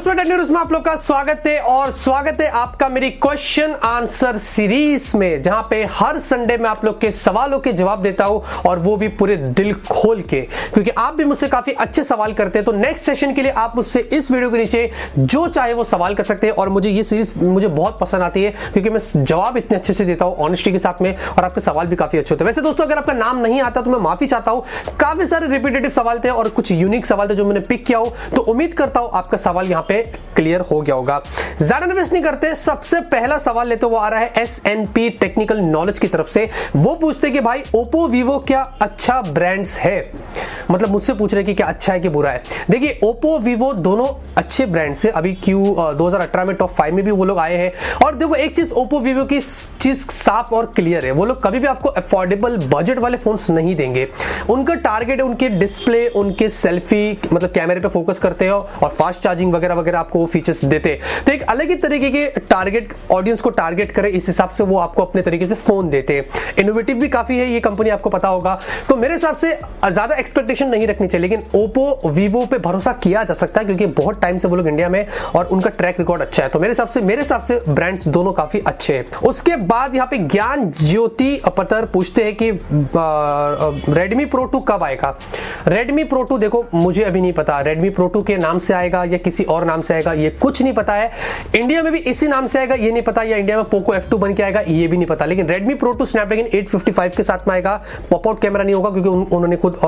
दोस्तों टेक्नो रूहेज में आप लोग का स्वागत है और स्वागत है आपका मेरी क्वेश्चन आंसर सीरीज में, जहां पे हर संडे में आप लोग के सवालों के जवाब देता हूं और वो भी पूरे दिल खोल के, क्योंकि आप भी मुझसे काफी अच्छे सवाल करते हैं। तो नेक्स्ट सेशन के लिए आप मुझसे इस वीडियो के नीचे जो चाहे वो सवाल कर सकते हैं और मुझे ये सीरीज मुझे बहुत पसंद आती है क्योंकि मैं जवाब इतने अच्छे से देता हूं ऑनेस्टी के साथ में और आपके सवाल भी काफी अच्छे होते हैं। वैसे दोस्तों अगर आपका नाम नहीं आता तो मैं माफी चाहता हूं, काफी सारे रिपीटेटिव सवाल थे और कुछ यूनिक सवाल थे जो मैंने पिक किया हो, तो उम्मीद करता हूं आपका सवाल यहां पे क्लियर हो गया होगा। ज्यादा वेस्ट नहीं करते, सबसे पहला सवाल लेते वो आ रहा है SNP टेक्निकल नॉलेज की तरफ से। वो पूछते कि भाई ओप्पो वीवो क्या अच्छा ब्रांड्स है, मतलब मुझसे पूछ रहे कि क्या अच्छा है कि बुरा है। देखिए ओप्पो वीवो दोनों अच्छे ब्रांड्स है, अभी 2018 में टॉप 5 में भी वो लोग आए हैं। और देखो एक चीज ओप्पो वीवो की चीज साफ और क्लियर है, वो लोग कभी भी आपको अफोर्डेबल बजट वाले फोन्स नहीं देंगे। उनका टारगेट है उनके डिस्प्ले, उनके सेल्फी मतलब कैमरे पे फोकस करते हो और फास्ट चार्जिंग वगैरह वगैरह आपको वो फीचर्स देते हैं। तो एक अलग ही तरीके के टारगेट ऑडियंस को टारगेट करे, इस हिसाब से वो आपको अपने तरीके से फोन देते हैं। इनोवेटिव भी काफी है ये कंपनी, आपको पता होगा। तो मेरे हिसाब से ज्यादा एक्सपेक्टेशन नहीं रखनी चाहिए, लेकिन ओप्पो वीवो पे भरोसा किया जा सकता है क्योंकि बहुत टाइम से वो लोग इंडिया में और उनका ट्रैक रिकॉर्ड अच्छा है। तो मेरे हिसाब से ब्रांड्स दोनों काफी अच्छे हैं। उसके बाद यहाँ पे ज्ञान ज्योति पतर पूछते हैं कि रेडमी प्रो 2 कब आएगा। रेडमी प्रो 2 देखो मुझे अभी नहीं पता रेडमी प्रो 2 के नाम से आएगा या किसी और नाम से आएगा, ये कुछ नहीं पता है। इंडिया में भी इसी नाम से आएगा ये नहीं पता, या इंडिया में पोको F2 बन के आएगा ये भी नहीं पता। लेकिन रेडमी प्रो 2 स्नैपड्रैगन 855 के साथ में आएगा। पॉप आउट कैमरा नहीं होगा क्योंकि उन्होंने खुद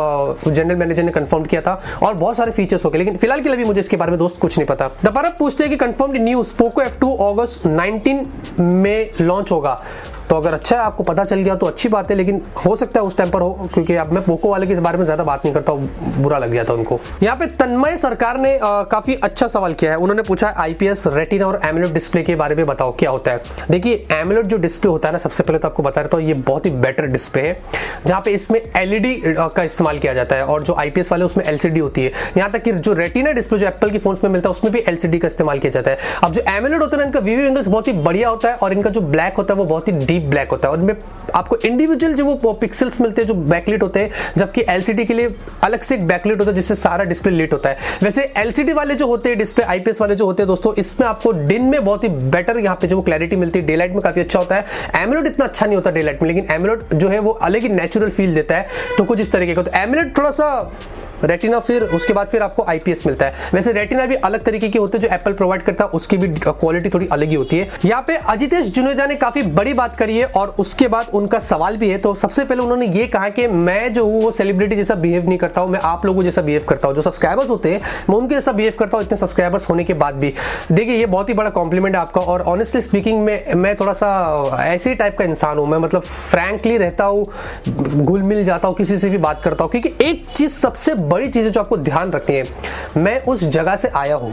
जनरल मैनेजर ने कंफर्म किया था और बहुत सारे फीचर्स हो गए, लेकिन फिलहाल के लिए भी मुझे इसके बारे में दोस्त कुछ नहीं पता। दोबारा पूछते हैं कि कंफर्म्ड न्यूज पोको F2 अगस्त 19 में लॉन्च होगा। तो अगर अच्छा है आपको पता चल गया तो अच्छी बात है, लेकिन हो सकता है उस टाइम पर हो, क्योंकि अब मैं पोको वाले के बारे में ज्यादा बात नहीं करता हूँ, बुरा लग गया था उनको। यहाँ पे तन्मय सरकार ने काफी अच्छा सवाल किया है। उन्होंने पूछा है IPS रेटिना और एमोलेड डिस्प्ले के बारे में बताओ क्या होता है। देखिए एमोलेड जो डिस्प्ले होता है ना, सबसे पहले तो आपको बता रहा हूँ ये बहुत ही बेटर डिस्प्ले है, जहाँ पे इसमें LED का इस्तेमाल किया जाता है और जो IPS वाले उसमें LCD होती है। यहाँ तक कि जो रेटिना डिस्प्ले जो एप्पल की फोन्स में मिलता है उसमें भी LCD का इस्तेमाल किया जाता है। अब जो एमोलेड होता है ना, इनका व्यू एंगल्स बहुत ही बढ़िया होता है और इनका जो ब्लैक होता है वो बहुत ही डीप ब्लैक होता है और इनमें आपको इंडिविजुअल जो वो पिक्सल्स मिलते हैं जो बैकलिट होते हैं, जबकि LCD के लिए अलग से एक बैकलिट होता है जिससे सारा डिस्प्ले लिट होता है। वैसे LCD वाले जो होते हैं डिस्प्ले, IPS वाले जो होते हैं दोस्तों, इसमें आपको दिन में बहुत ही बेटर यहाँ पे जो क्लैरिटी मिलती है, डे लाइट में काफी अच्छा होता है। एमोलेड इतना अच्छा नहीं होता डे लाइट में, लेकिन एमोलेड जो है वो अलग ही नेचुरल फील देता है। तो कुछ इस तरीके का, तो एमोलेड थोड़ा सा रेटिना, फिर उसके बाद फिर आपको IPS मिलता है। वैसे रेटिना भी अलग तरीके के होते हैं जो एप्पल प्रोवाइड करता है, उसकी भी क्वालिटी थोड़ी अलग ही होती है। यहाँ पे अजितेश जुनेजा ने काफी बड़ी बात करी है और उसके बाद उनका सवाल भी है। तो सबसे पहले उन्होंने ये कहा कि मैं जो हूँ वो सेलिब्रिटी जैसा बिहेव नहीं करता हूँ, मैं आप लोगों जैसा बिहेव करता हूँ। जो सब्सक्राइबर्स होते हैं मैं उनके जैसा बिहेव करता हूँ, इतने सब्सक्राइबर्स होने के बाद भी। देखिए ये बहुत ही बड़ा कॉम्प्लीमेंट है आपका और ऑनेस्टली स्पीकिंग मैं थोड़ा सा ऐसे टाइप का इंसान हूँ। मैं मतलब फ्रैंकली रहता हूँ, घुल मिल जाता हूँ, किसी से भी बात करता हूँ, क्योंकि एक चीज सबसे बड़ी चीज है जो आपको ध्यान रखनी है, मैं उस जगह से आया हूं,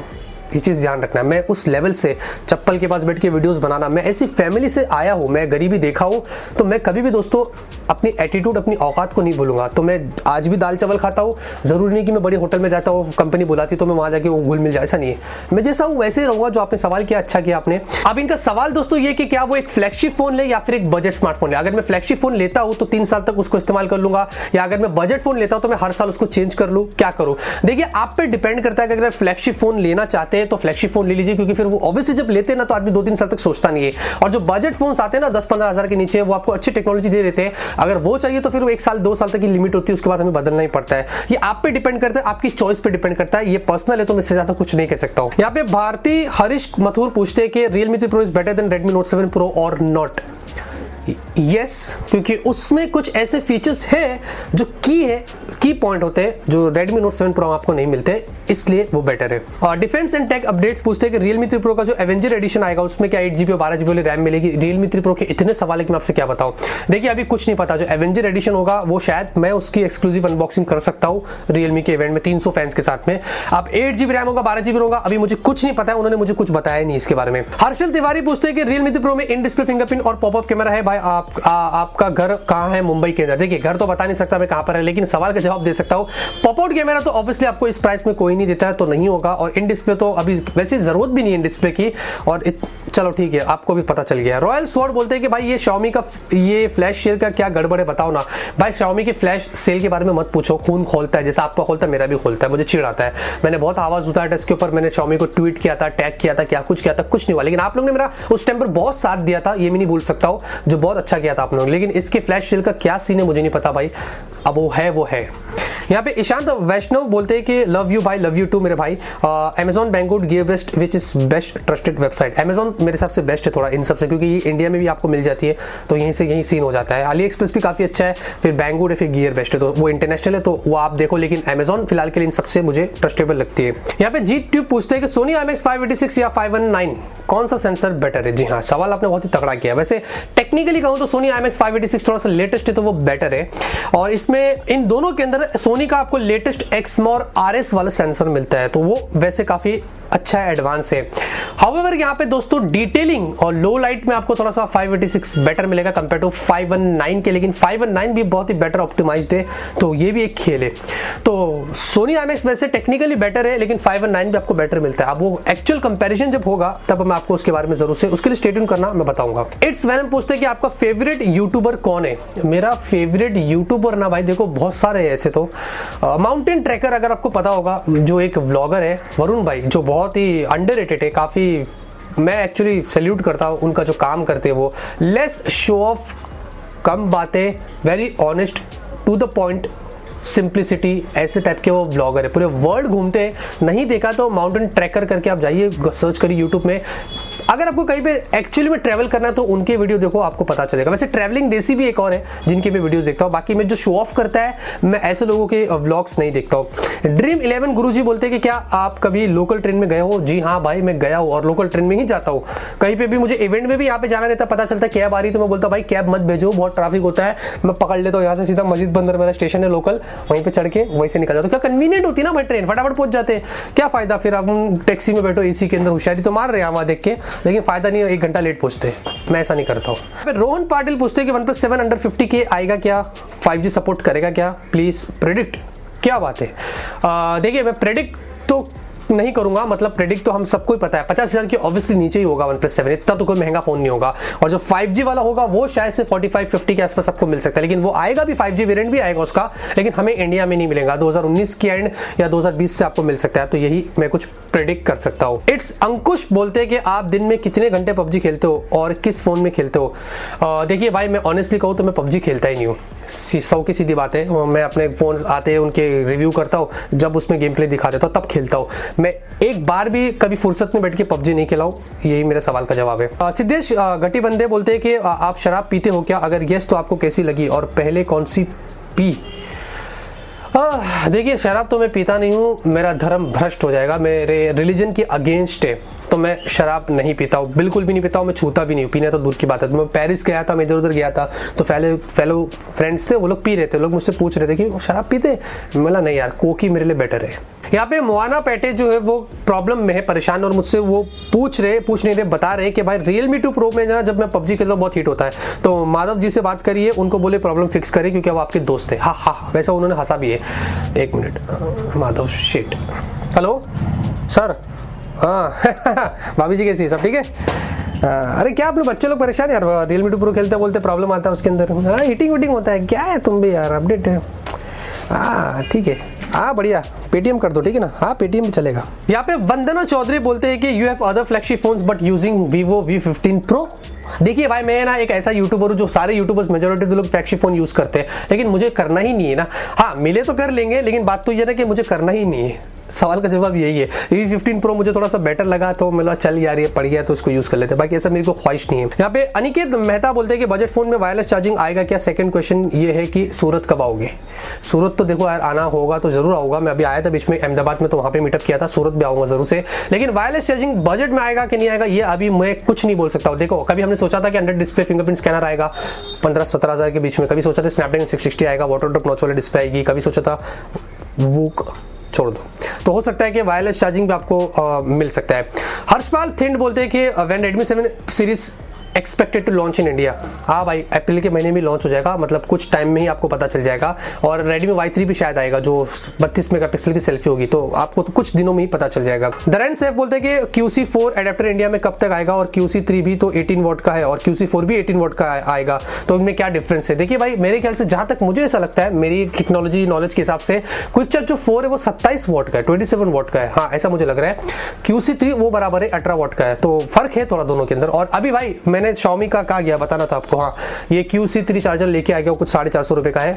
ये चीज ध्यान रखना है। मैं उस लेवल से चप्पल के पास बैठ के वीडियोस बनाना, मैं ऐसी फैमिली से आया हूं, मैं गरीबी देखा हूं, तो मैं कभी भी दोस्तों अपनी एटीट्यूड, अपनी औकात को नहीं भूलूंगा। तो मैं आज भी दाल चावल खाता हूं, जरूरी नहीं कि मैं बड़ी होटल में जाता हूं, कंपनी बुलाती तो मैं वहां जाके वो घुल मिल जाए, ऐसा नहीं है। मैं जैसा हूं वैसे ही रहूंगा। जो आपने सवाल किया अच्छा किया आपने। अब इनका सवाल दोस्तों ये कि क्या वो एक फ्लैगशिप फोन ले या फिर एक बजट स्मार्टफोन ले। अगर मैं फ्लैगशिप फोन लेता हूं तो 3 साल तक उसको इस्तेमाल कर लूंगा, या अगर मैं बजट फोन लेता हूं तो मैं हर साल उसको चेंज कर लूं, क्या करूं। देखिए आप पे डिपेंड करता है कि अगर फ्लैगशिप फोन लेना चाहते हैं तो फ्लैगशिप फोन ले लीजिए, क्योंकि फिर वो ऑब्वियसली जब लेते हैं ना तो आदमी 2-3 साल तक सोचता नहीं है। और जो बजट फोन्स आते हैं ना 10-15 हजार के नीचे, वो आपको अच्छी टेक्नोलॉजी दे देते हैं। अगर वो चाहिए तो फिर वो 1 साल 2 साल तक की लिमिट होती है, उसके बाद हमें बदलना ही पड़ता है। ये आप पे डिपेंड करता है, आपकी चॉइस पे डिपेंड करता है। ये पर्सनल है तो मैं इससे ज्यादा कुछ नहीं कह सकता हूं। यहाँ पे भारती हरीश मथुर पूछते हैं कि Realme 3 Pro is better than Redmi Note 7 Pro और नॉट। यस, क्योंकि उसमें कुछ ऐसे फीचर्स हैं जो की पॉइंट होते हैं जो Redmi Note 7 Pro आपको नहीं मिलते, इसलिए वो बेटर है। और डिफेंस एंड टेक अपडेट्स पूछते हैं कि Realme 3 Pro का जो एवेंजर एडिशन आएगा उसमें क्या 8GB और 12GB वाली रैम मिलेगी। Realme 3 Pro के इतने सवाल है कि मैं आपसे क्या बताऊं। देखिए अभी कुछ नहीं पता। जो एवेंजर एडिशन होगा वो शायद मैं उसकी एक्सक्लूसिव अनबॉक्सिंग कर सकता हूं Realme के इवेंट में 300 फैंस के साथ में। अब 8GB रैम होगा, 12GB होगा, अभी मुझे कुछ नहीं पता है, उन्होंने मुझे कुछ बताया नहीं इसके बारे में। हर्षल तिवारी पूछते हैं कि Realme 3 Pro में इन डिस्प्ले फिंगरप्रिंट और पॉपअप कैमरा है। भाई आपका घर कहाँ है मुंबई के अंदर। देखिए घर तो बता नहीं सकता मैं कहाँ पर है, लेकिन सवाल का जवाब दे सकता हूँ। पॉप आउट कैमरा तो ऑब्वियसली आपको इस प्राइस में कोई नहीं देता है, तो नहीं होगा। और इन डिस्प्ले तो अभी वैसे जरूरत भी नहीं है इन डिस्प्ले की। और चलो ठीक है, आपको भी पता चल गया। रॉयल स्वॉर्ड बोलते हैं कि भाई ये Xiaomi का ये फ्लैश सेल का क्या गड़बड़ है बताओ ना। भाई Xiaomi के फ्लैश सेल के बारे में मत पूछो, खून खोलता है, जैसा आपका खोलता है मेरा भी खोलता है, मुझे चिढ़ आता है। मैंने बहुत आवाज उठाया था इसके ऊपर, मैंने Xiaomi को ट्वीट किया था, टैग किया था, क्या कुछ किया था, कुछ नहीं हुआ। लेकिन आप लोग ने मेरा उस टाइम पर बहुत साथ दिया था, ये मैं नहीं भूल सकता हूँ, जो बहुत अच्छा किया था आप लोग। लेकिन इसके फ्लैश सेल का क्या सीन है मुझे नहीं पता भाई, अब वो है। यहाँ पे ईशांत वैष्णव बोलते हैं कि लव यू भाई, लव यू टू मेरे भाई। Amazon Banggood give best which is best trusted website. Amazon मेरे हिसाब से बेस्ट है थोड़ा इन सबसे, क्योंकि ये इंडिया में भी आपको मिल जाती है, तो यहीं से यहीं सीन हो जाता है। अली एक्सप्रेस भी काफी अच्छा है, फिर Banggood है, फिर गियर बेस्ट है, तो वो इंटरनेशनल है तो वो आप देखो। लेकिन Amazon फिलहाल के लिए इन सबसे मुझे ट्रस्टेबल लगती है। यहाँ पे जी ट्यूब पूछते हैं कि Sony IMX 586 या 519 कौन सा सेंसर बेटर है। जी हाँ, सवाल आपने बहुत ही तगड़ा किया। वैसे टेक्निकली कहूँ तो Sony IMX 586 थोड़ा सा लेटेस्ट है तो वो बेटर है। और इसमें इन दोनों के अंदर Sony का आपको लेटेस्ट XMOR RS वाला सेंसर मिलता है, तो वो वैसे काफी अच्छा है, एडवांस है। हाउएवर यहाँ पे दोस्तों डिटेलिंग और लो लाइट में आपको थोड़ा सा 586 बेटर मिलेगा कंपेयर टू 519 के, लेकिन 519 भी बहुत ही बेटर ऑप्टिमाइज्ड है, तो ये भी एक खेल है। तो Sony IMX वैसे टेक्निकली बेटर है, लेकिन 519 भी आपको बेटर मिलता है। अब वो एक्चुअल कंपैरिजन जब होगा तब मैं आपको उसके बारे में जरूर से उसके लिए स्टे ट्यून करना मैं बताऊंगा। इट्स वैन पूछते हैं कि आपका फेवरेट यूट्यूबर कौन है। मेरा फेवरेट यूट्यूबर ना भाई देखो बहुत सारे हैं ऐसे तो। माउंटेन ट्रैकर अगर आपको पता होगा, जो एक व्लॉगर है वरुण भाई, जो बहुत ही अंडररेटेड है, काफी मैं एक्चुअली सैल्यूट करता हूँ उनका जो काम करते हैं वो। लेस शो ऑफ, कम बातें, very honest, to the point, simplicity, ऐसे टाइप के वो ब्लॉगर है। पूरे वर्ल्ड घूमते हैं, नहीं देखा तो माउंटेन ट्रैकर करके आप जाइए, सर्च करिए यूट्यूब में। अगर आपको कहीं पे एक्चुअली में ट्रैवल करना है तो उनके वीडियो देखो, आपको पता चलेगा। वैसे ट्रैवलिंग देसी भी एक और है जिनके मैं वीडियोस देखता हूँ, बाकी मैं जो शो ऑफ करता है मैं ऐसे लोगों के व्लॉग्स नहीं देखता हूँ। ड्रीम 11 गुरुजी बोलते हैं कि क्या आप कभी लोकल ट्रेन में गए हो। जी हाँ भाई, मैं गया हूँ और लोकल ट्रेन में ही जाता हूँ। कहीं पे भी मुझे इवेंट में भी यहाँ पे जाना रहता, पता चलता है कैब आ रही तो मैं बोलता भाई कैब मत भेजो, बहुत ट्रैफिक होता है, मैं पकड़ लेता हूँ यहाँ से सीधा मस्जिद बंदर मेरा स्टेशन है लोकल, वहीं पे चढ़ के वहीं से निकल जाता। क्या कन्वीनियंट होती है ना भाई ट्रेन, फटाफट पहुंच जाते हैं। क्या फायदा फिर आप टैक्सी में बैठो एसी के अंदर, होशियारी तो मार रहे हैं वहां देख के, लेकिन फायदा नहीं, 1 घंटा लेट पहुंचते। मैं ऐसा नहीं करता हूँ। रोहन पाटिल पूछते हैं कि OnePlus 7 अंडर 50K आएगा क्या, 5G सपोर्ट करेगा क्या, प्लीज प्रेडिक्ट। क्या बात है, देखिए मैं प्रेडिक्ट तो नहीं करूंगा, मतलब प्रेडिक्ट तो हम सबको ही पता है 50,000 की ऑब्वियसली नीचे ही होगा OnePlus 7, इतना तो कोई महंगा फोन नहीं होगा। और जो 5G वाला होगा वो शायद से 45-50 के आसपास आपको मिल सकता है, लेकिन वो आएगा भी, 5G वेरिएंट भी आएगा उसका, लेकिन हमें इंडिया में नहीं मिलेगा। 2019 के एंड या 2020 से आपको मिल सकता है, तो यही मैं कुछ प्रेडिक्ट कर सकता हूँ। इट्स अंकुश बोलते हैं कि आप दिन में कितने घंटे PUBG खेलते हो और किस फोन में खेलते हो। देखिए भाई मैं ऑनेस्टली कहूँ तो मैं PUBG खेलता ही नहीं हूँ, 100 की सीधी बात है। मैं अपने फोन आते हैं उनके रिव्यू करता हूँ, जब उसमें गेम प्ले दिखा देता हूँ तब खेलता हूँ। मैं एक बार भी कभी फुर्सत में बैठ के PUBG नहीं खेला हूँ, यही मेरे सवाल का जवाब है। सिद्धेश गटी बंदे बोलते हैं कि आप शराब पीते हो क्या, अगर यस तो आपको कैसी लगी और पहले कौन सी पी। देखिए शराब तो मैं पीता नहीं हूँ, मेरा धर्म भ्रष्ट हो जाएगा, मेरे रिलीजन के अगेंस्ट है, तो मैं शराब नहीं पीता हूँ, बिल्कुल भी नहीं पीता हूँ। मैं छूता भी नहीं हूँ, पीना तो दूर की बात है। तो मैं पेरिस गया था, मैं इधर उधर गया था, तो फेलो फ्रेंड्स थे, वो लोग पी रहे थे, लोग मुझसे पूछ रहे थे कि शराब पीते, बोला नहीं यार, कोकी मेरे लिए बेटर है। यहाँ पे मोआना पैटे जो है वो प्रॉब्लम में है, परेशान, और मुझसे वो पूछ नहीं रहे, बता रहे कि भाई Realme 2 Pro में जब मैं PUBG खेलता हूँ बहुत हीट होता है, तो माधव जी से बात करिए, उनको बोले प्रॉब्लम फिक्स करें, क्योंकि वो आपके दोस्त है। हाँ, वैसा उन्होंने हंसा भी है। 1 minute, Madhav shit, hello sir, हाँ भाभी जी कैसी है, सब ठीक है। अरे क्या आप लोग बच्चे लोग परेशान यार, Realme 2 Pro खेलते बोलते प्रॉब्लम आता है उसके अंदर, हाँ हीटिंग होता है, क्या है तुम भी यार, अपडेट है। हाँ ठीक है, हाँ बढ़िया, पेटीएम कर दो, ठीक है ना। हाँ पेटीएम भी चलेगा। यहाँ पे वंदना चौधरी बोलते हैं कि you have other flagship phones but using Vivo V15 Pro। देखिए भाई मैं ना एक ऐसा यूट्यूबर हूँ जो सारे यूट्यूबर्स मेजोरिटी लोग फ्लैगशिप फोन यूज करते हैं, लेकिन मुझे करना ही नहीं है ना। हाँ मिले तो कर लेंगे, लेकिन बात तो ये ना कि मुझे करना ही नहीं है। सवाल का जवाब यही है। V15 Pro मुझे थोड़ा सा बेटर लगा, तो मैं चल यार ये पड़ गया तो इसको यूज कर लेते हैं, बाकी ऐसा मेरे को ख्वाहिश नहीं है। यहाँ पे अनिकेत मेहता बोलते हैं कि बजट फोन में वायरलेस चार्जिंग आएगा क्या। सेकंड क्वेश्चन ये है कि सूरत कब आओगे। सूरत तो देखो यार आना होगा तो जरूर आऊंगा, मैं अभी आया था बीच में अहमदाबाद में, तो वहाँ पे मीटअप किया था, सूरत भी आऊंगा जरूर से। लेकिन वायरलेस चार्जिंग बजट में आएगा कि नहीं आएगा ये अभी मैं कुछ नहीं बोल सकता हूँ। देखो कभी हमने सोचा था कि अंडर डिस्प्ले फिंगरप्रिंट स्कैनर आएगा 15-17 हज़ार के बीच में, कभी सोचा था स्नैपड्रैगन 660 आएगा, वाटर ड्रॉप नॉच वाली डिस्प्ले आएगी, कभी सोचा था वूक, छोड़ दो। तो हो सकता है कि वायरलेस चार्जिंग भी आपको मिल सकता है। हर्षपाल थिंड बोलते हैं कि when Redmi 7 series expected to launch in India. हाँ भाई, अप्रैल के महीने में लॉन्च हो जाएगा, मतलब कुछ टाइम में ही आपको पता चल जाएगा। और Redmi Y3 भी शायद आएगा जो 32 मेगापिक्सल की सेल्फी होगी, तो आपको तो कुछ दिनों में ही पता चल जाएगा। दरन सेफ बोलते हैं कि QC4 एडेप्टर इंडिया में कब तक आएगा, और QC3 भी तो 18 वॉट का है और QC4 भी 18 वॉट का आएगा, तो इनमें क्या डिफरेंस है? देखिए भाई, मेरे ख्याल से जहां तक मुझे ऐसा लगता है, मेरी टेक्नोलॉजी नॉलेज के हिसाब से क्विक चार्ज जो 4 है वो 27 वॉट का है, 27 वॉट का है। हाँ, ऐसा मुझे लग रहा है। QC3 वो बराबर है 18 वॉट का है, तो फर्क है थोड़ा दोनों के अंदर। और अभी भाई मैंने Xiaomi का कहा गया बताना था आपको। हाँ, ये QC3 चार्जर लेके आ गया, कुछ 450 रुपए का है।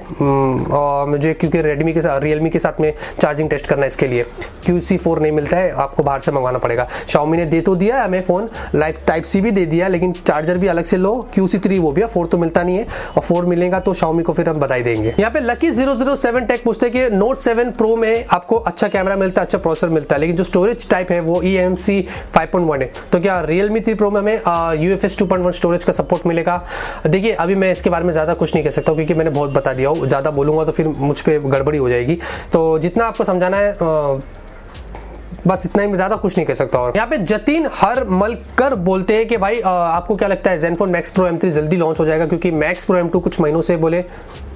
और मुझे क्योंकि Redmi के साथ Realme के साथ में चार्जिंग टेस्ट करना है, इसके लिए QC4 नहीं मिलता है, आपको बाहर से मंगवाना पड़ेगा। Xiaomi ने दे तो दिया हमें फोन, टाइप सी भी दे दिया, लेकिन चार्जर भी अलग से लो। QC3 वो भी है, 4 तो मिलता नहीं है, और 4 मिलेगा तो Xiaomi को फिर हम बधाई देंगे। यहाँ पे लकी 007 टेक पूछते हैं कि Note 7 Pro में आपको अच्छा कैमरा मिलता है, अच्छा प्रोसेसर मिलता है, लेकिन जो स्टोरेज टाइप है वो eMMC 5.1 है, तो क्या Realme 3 Pro में हमें UFS 2.1 स्टोरेज का सपोर्ट मिलेगा? देखिए, अभी मैं इसके बारे में ज़्यादा कुछ नहीं कह सकता, क्योंकि मैंने बहुत बता दिया हूँ। ज़्यादा बोलूँगा तो फिर मुझ पर गड़बड़ी हो जाएगी, तो जितना आपको समझाना है बस इतना ही, मैं ज्यादा कुछ नहीं कह सकता। और यहाँ पे जतिन हरमलकर बोलते हैं कि भाई आपको क्या लगता है Zenfone Max Pro M3 जल्दी लॉन्च हो जाएगा? क्योंकि Max Pro M2 कुछ महीनों से, बोले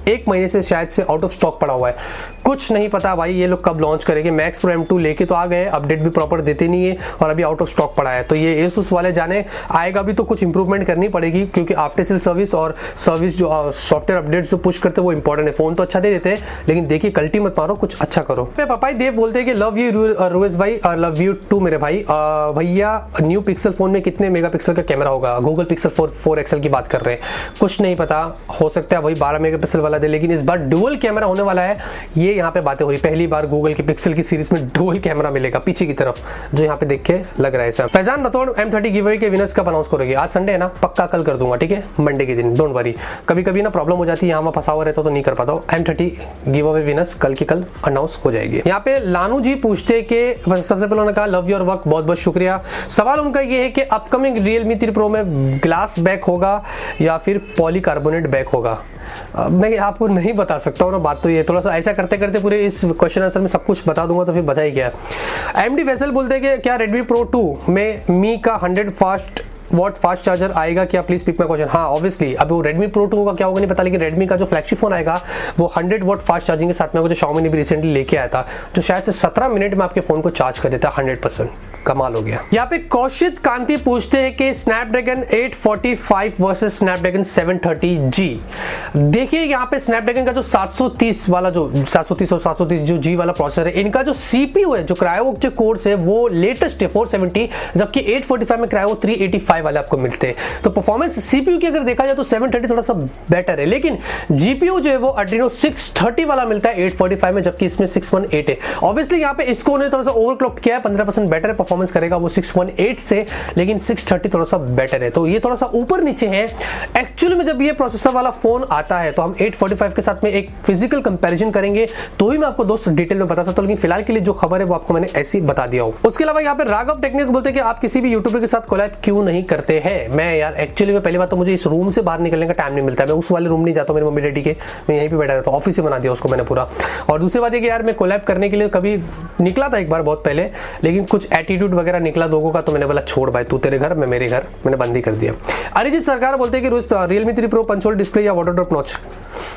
1 महीने से शायद से आउट ऑफ स्टॉक पड़ा हुआ है। कुछ नहीं पता भाई ये लोग कब लॉन्च करेंगे। Max Pro M2 लेके तो आ गए, अपडेट भी प्रॉपर देते नहीं है, और अभी आउट ऑफ स्टॉक पड़ा है। तो ये Asus वाले जाने, आएगा भी तो कुछ इंप्रूवमेंट करनी पड़ेगी, क्योंकि आफ्टर सेल सर्विस और सर्विस जो सॉफ्टवेयर अपडेट जो पुश करते हैं वो इंपॉर्टेंट है। फोन तो अच्छा दे देते हैं, लेकिन देखिए कल्टी मत मारो, कुछ अच्छा करो। पापाई देव बोलते हैं कि लव यू रुएज भाई, और लव यू टू मेरे भाई। भैया न्यू पिक्सल फोन में कितने मेगापिक्सल का कैमरा होगा? गूगल पिक्सल 4 XL की बात कर रहे हैं, कुछ नहीं पता, हो सकता है वही 12 मेगापिक्सल वाला दे, लेकिन इस बार डुअल कैमरा होने वाला है। ये यहाँ पे बातें हो रही, पहली बार गूगल के पिक्सल की सीरीज में डुअल कैमरा मिलेगा पीछे की तरफ, जो यहाँ पे देख के लग रहा है sir. Faizan Rathod M30 giveaway के विनर्स कब अनाउंस करोगे? आज संडे है ना, पक्का कल कर दूंगा, ठीक है, मंडे के दिन, डोंट वरी। कभी कभी ना प्रॉब्लम हो जाती है, यहाँ वहाँ फंसा हुआ रहता तो नहीं कर पाता हूँ। M30 गिव अवे विनर्स कल की कल अनाउंस हो जाएगी। यहाँ पे लानू जी पूछते कि सबसे पहले उन्होंने कहा लव योर वर्क, बहुत बहुत शुक्रिया। सवाल उनका ये है कि अपकमिंग Realme 3 Pro में ग्लास बैक होगा या फिर पॉलीकार्बोनेट बैक होगा? मैं आपको नहीं बता सकता हूँ ना, बात तो ये, थोड़ा सा ऐसा करते करते पूरे इस क्वेश्चन आंसर में सब कुछ बता दूंगा तो फिर बचा ही क्या। MD वैसल बोलते हैं कि क्या Redmi Pro 2 में मी का 100 वॉट फास्ट चार्जर आएगा क्या? Please pick my question. हाँ, ऑब्वियसली अभी वो Redmi Pro 2 का क्या होगा नहीं पता, लेकिन Redmi का जो फ्लैगशिप फोन आएगा वो 100 वॉट फास्ट चार्जिंग के साथ में, जो Xiaomi ने भी रिसेंटली लेके आया था, जो शायद से 17 मिनट में आपके फोन को चार्ज कर देता है 100%। कमाल हो गया। यहाँ पे कौशिक कांति पूछते हैं कि स्नैपड्रैगन 845 वर्सेस स्नैपड्रैगन 730G। देखिए यहाँ पे स्नैपड्रैगन का जो 730 वाला, जो 730 और 730 जो G वाला प्रोसेसर है, इनका जो CPU है, जो क्रायो जो कोर्स है, वो लेटेस्ट है 470, जबकि 845 में क्रायो 385 वाले आपको मिलते हैं। तो परफॉर्मेंस CPU की अगर देखा जाए तो 730 थोड़ा सा बेटर है, लेकिन GPU जो है वो Adreno 630 वाला मिलता है 845 में, जबकि इसमें 618 है। ऑब्वियसली यहाँ पे इसको उन्हें थोड़ा सा ओवरक्लॉक किया है, 15% बेटर परफॉर्मेंस करेगा वो 618 से, लेकिन 630 थोड़ा सा बेटर है, तो ये थोड़ा सा ऊपर नीचे है। एक्चुअली में जब ये प्रोसेसर वाला फोन आता है तो हम 845 के साथ में एक फिजिकल कंपैरिजन करेंगे, तो ही मैं आपको दोस्त डिटेल में बता सकता हूं, लेकिन फिलहाल के लिए जो खबर है वो आपको मैंने ऐसे ही बता दिया हूं। उसके अलावा यहाँ पे राघव टेक्निक बोलते हैं कि आप किसी भी यूट्यूबर के साथ कोलैब क्यों नहीं करते हैं? मैं यार एक्चुअली में पहली बात तो मुझे इस रूम से बाहर निकलने का टाइम नहीं मिलता है, मैं उस वाले रूम नहीं जाता हूं मेरी मम्मी डैडी के, मैं यहीं पे बैठा रहता हूं, ऑफिस से बना दिया उसको मैंने पूरा। और दूसरी बात है कि यार मैं कोलैब करने के लिए कभी निकला था एक बार बहुत पहले, लेकिन कुछ एटीट्यूड वगैरह निकला लोगों का, तो मैंने बोला छोड़ भाई, तू तेरे घर मैं मेरे घर, मैंने बंद ही कर दिया। अरिजीत सरकार बोलते हैं कि रोज Realme 3 Pro punch hole display या वाटर ड्रॉप नॉच,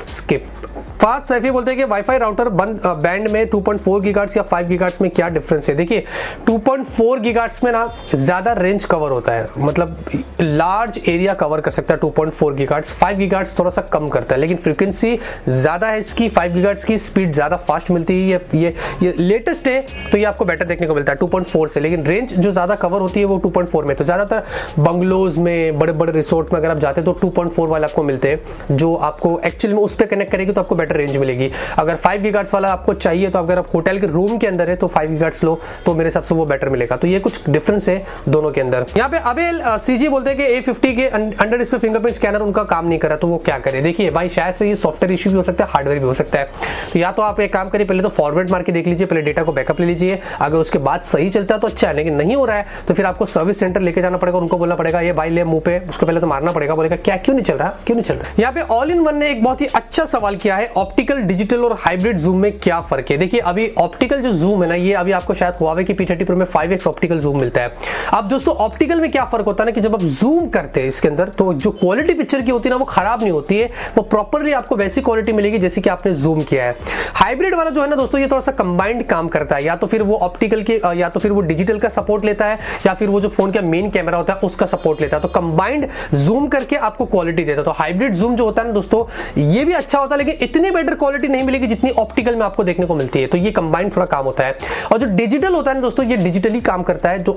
स्किप। फाद सैफी बोलते हैं कि वाईफाई राउटर बैंड में 2.4 गीगाहर्ट्ज या 5 गीगाहर्ट्ज में क्या डिफरेंस है? देखिए 2.4 गीगाहर्ट्ज में ना ज्यादा रेंज कवर होता है, मतलब लार्ज एरिया कवर कर सकता है 2.4 गीगाहर्ट्ज। 5 गीगाहर्ट्ज थोड़ा सा कम करता है, लेकिन फ्रीक्वेंसी ज्यादा है इसकी, 5 गीगाहर्ट्ज की स्पीड ज्यादा फास्ट मिलती है। ये लेटेस्ट है तो ये आपको बेटर देखने को मिलता है 2.4 से, लेकिन रेंज जो ज्यादा कवर होती है वो 2.4 में। तो ज्यादातर बंगलोज में, बड़े बड़े रिसोर्ट में अगर आप जाते हैं तो 2.4 वाले आपको मिलते हैं, जो आपको एक्चुअली में उस पर कनेक्ट करेगी तो आपको बेटर रेंज मिलेगी। अगर 5 गीगाहर्ट्ज वाला आपको चाहिए तो अगर आप होटल के रूम के अंदर है तो 5 गीगाहर्ट्ज लो, तो मेरे हिसाब से वो बेटर मिलेगा। तो ये कुछ डिफरेंस है दोनों के अंदर। यहाँ पे अबेल सीजी बोलते हैं कि A50 के अंडर डिस्प्ले फिंगरप्रिंट स्कैनर उनका काम नहीं करा, तो वो क्या करे? देखिए भाई शायद से ये सॉफ्टवेयर इशू भी हो सकता है, हार्डवेयर भी हो सकता है। तो या तो आप एक काम करिए, पहले तो फॉरवर्ड मार के देख लीजिए, पहले डेटा को बैकअप ले लीजिए, अगर उसके बाद सही चलता है तो अच्छा है, लेकिन नहीं हो रहा है तो फिर आपको सर्विस सेंटर लेके जाना पड़ेगा, उनको बोलना पड़ेगा ये भाई ले मुंह पे, उसको पहले तो मारना पड़ेगा, बोलेगा क्या क्यों नहीं चल रहा, क्यों नहीं चल रहा। यहाँ पे ऑल इन वन ने एक बहुत ही अच्छा सवाल किया है, ऑप्टिकल, डिजिटल और हाइब्रिड जूम में क्या फर्क है। देखिए अभी ऑप्टिकल जो जूम है ना, ये अभी आपको शायद Huawei की P30 Pro में 5x ऑप्टिकल जूम मिलता है। अब दोस्तों ऑप्टिकल में क्या फर्क होता है ना कि जब आप जूम करते हैं इसके अंदर तो जो क्वालिटी पिक्चर की होती है ना वो खराब नहीं होती है, वो प्रॉपरली आपको वैसी क्वालिटी मिलेगी जैसे कि आपने जूम किया है। हाइब्रिड वाला जो है ना दोस्तों, ये थोड़ा सा कंबाइंड काम करता है, या तो फिर वो ऑप्टिकल के या तो फिर वो डिजिटल का सपोर्ट लेता है, या फिर वो जो फोन का मेन कैमरा होता है उसका सपोर्ट लेता है, तो कंबाइंड जूम करके आपको क्वालिटी देता है। तो हाइब्रिड जूम जो होता है ना दोस्तों, ये भी अच्छा होता है लेकिन इतनी बेटर क्वालिटी नहीं मिलेगी जितनी ऑप्टिकल में आपको देखने को मिलती है। तो ये कंबाइंड थोड़ा काम होता है। और जो डिजिटल होता है ना दोस्तों, ये डिजिटली काम करता है, जो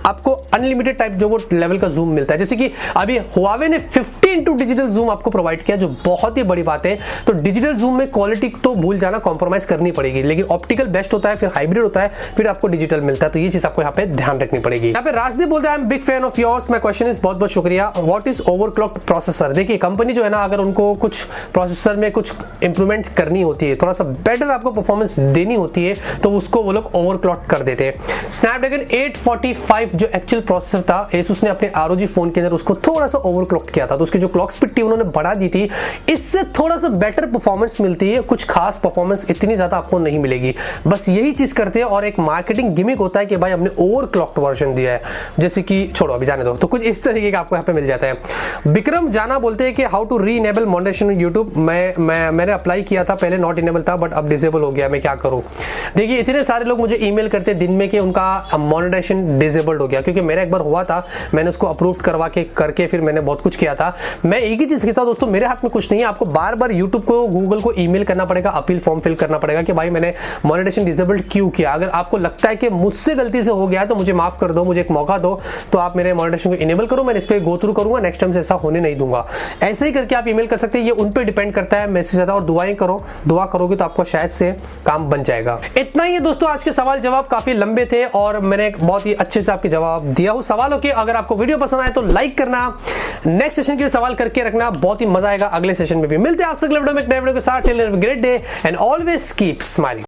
आपको अनलिमिटेड टाइप जो वो लेवल का जूम मिलता है। जैसे कि अभी Huawei ने 50x डिजिटल जूम आपको प्रोवाइड किया, जो बहुत ही बड़ी बात है। तो डिजिटल जूम में क्वालिटी तो भूल जाना, कॉम्प्रोमाइज करनी पड़ेगी, लेकिन ऑप्टिकल बेस्ट होता है, फिर हाइब्रिड होता है, फिर आपको डिजिटल मिलता है। तो ये चीज आपको यहाँ पे ध्यान रखनी पड़ेगी। यहाँ पे राजदीप बोलते हैं I am big fan of yours, my question is, बहुत बहुत शुक्रिया, व्हाट इज ओवरक्लॉक्ड प्रोसेसर। देखिए कंपनी जो है ना, अगर उनको कुछ प्रोसेसर में कुछ इंप्रूवमेंट करनी होती है, थोड़ा सा बेटर आपको परफॉर्मेंस देनी होती है, तो उसको वो लोग ओवरक्लॉक कर देते हैं। स्नैपड्रैगन 845 जो एक्चुअल प्रोसेसर था, Asus ने अपने ROG फोन के अंदर उसको थोड़ा सा ओवरक्लॉक किया था, तो उसकी जो क्लॉक स्पीड थी उन्होंने बढ़ा दी थी। इससे थोड़ा सा बेटर परफॉर्मेंस मिलती है, कुछ खास परफॉर्मेंस इतनी ज्यादा आपको नहीं मिलेगी, बस यही चीज करते हैं। और एक मार्केटिंग गिमिक होता है कि भाई हमने ओवरक्लॉक्ड वर्जन दिया है, जैसे कि छोड़ो अभी जाने दो, तो कुछ इस तरीके का आपको यहाँ पे मिल जाता है। विक्रम जाना बोलते हैं कि how to re enable monetization in YouTube. मैंने अप्लाई किया था, पहले नॉट इनेबल था बट अब डिसेबल हो गया, मैं क्या करूं। देखिए इतने सारे लोग मुझे ईमेल करते दिन में कि उनका मोनेटाइजेशन डिसेबल्ड हो गया, क्योंकि मेरा एक बार हुआ था, मैंने उसको अप्रूव करवा के करके फिर मैंने बहुत कुछ किया था। मैं एक ही चीज कहता हूं दोस्तों, मेरे हाथ में कुछ नहीं है, आपको बार बार यूट्यूब को, गूगल को ईमेल करना पड़ेगा, अपील फॉर्म फिल करना पड़ेगा कि भाई मैंने मोनेटाइजेशन डिसेबल्ड क्यों किया। अगर आपको लगता है कि मुझसे गलती से हो गया है तो मुझे माफ कर दो, मुझे एक मौका दो, तो आप मेरे मोनेटाइजेशन को इनेबल करो, मैं इस पे गो थ्रू करूंगा, नेक्स्ट टाइम से ऐसा होने नहीं दूंगा। ऐसे ही करके आप ईमेल कर सकते हैं, ये उन पे डिपेंड करता है, मैसेज आता है। और दुआएं करो, दुआ करोगे तो आपको शायद से काम बन जाएगा। इतना ही है दोस्तों, आज के सवाल जवाब काफी लंबे थे और मैंने बहुत ही अच्छे से आपके जवाब दिया हूं सवालों के। अगर आपको वीडियो पसंद आए तो लाइक करना, नेक्स्ट सेशन के लिए सवाल करके रखना, बहुत ही मजा आएगा। अगले सेशन में भी मिलते हैं आपसे अगले वीडियो में एक नए वीडियो के साथ। Till then have a great day and always keep smiling.